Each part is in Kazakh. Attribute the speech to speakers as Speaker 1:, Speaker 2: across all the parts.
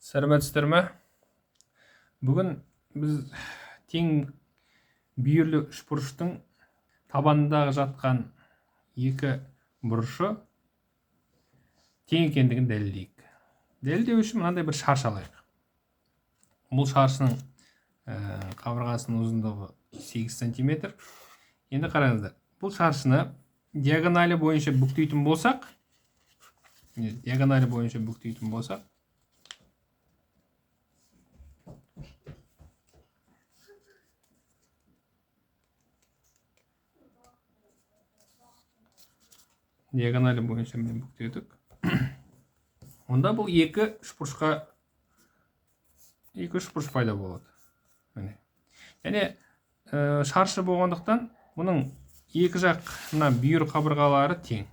Speaker 1: Сәлеметсіздер ме? Бүгін біз тең бүйірлі үшбұрыштың табанындағы жатқан екі бұрышы тең екендігін дәлелдейік. Дәлелдеу үшін мынандай бір шаршы алайық. Бұл шаршының қабырғасының ұзындығы 8 см. Енді қараңыздар, бұл шаршыны диагоналі бойынша бүктейтін болсақ, бүктедік. Онда бұл екі үшбұрыш пайда болады. Және шаршы болғандықтан бұның екі жағына бүйір қабырғалары тең.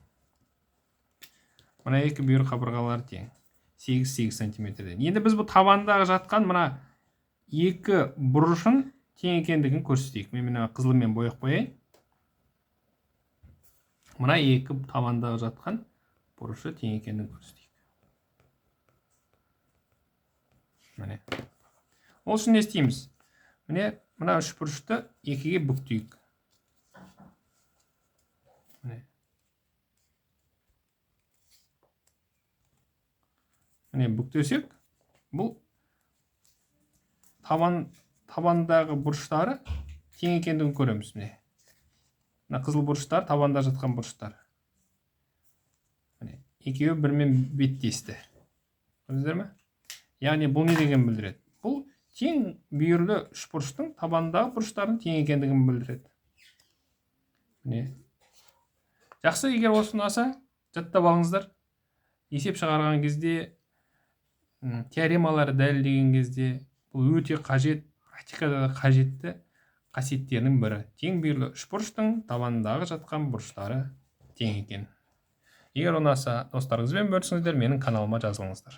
Speaker 1: Мына екі бүйір қабырғалары тең. 8 см-ден. Енді біз бұл табандағы жатқан мына екі бұрышын тең екендігін көрсетейік. Мен мына қызылмен бояп қояйын. Мына екі табандағы жатқан бұрышы тең екендігін көрсетейік. Ол үшін не істейміз? Мына үш бұрышты екіге бүктейік. Бүктесек, бұл табандағы бұрыштары тең екендігін көреміз. Мына қызыл бұрыштар табанда жатқан бұрыштар. Екеуі бірмен беттесті. Көрдіңіздер ме? Яғни бұл не деген білдіреді? Бұл тең бүйірлі үшбұрыштың табандағы бұрыштардың тең екендігін білдіреді. Жақсы, егер осы ұнаса, жаттап алыңыздар. Есеп шығарған кезде, теоремаларды дәлелдеген кезде бұл өте қажет, практикада да қажетті қасиеттерінің бірі. Тең бүйірлі үшбұрыштың табанындағы жатқан бұрыштары тең екен. Егер ұнаса, достарыңызбен бөлісіңіздер, менің каналыма жазылыңыздар.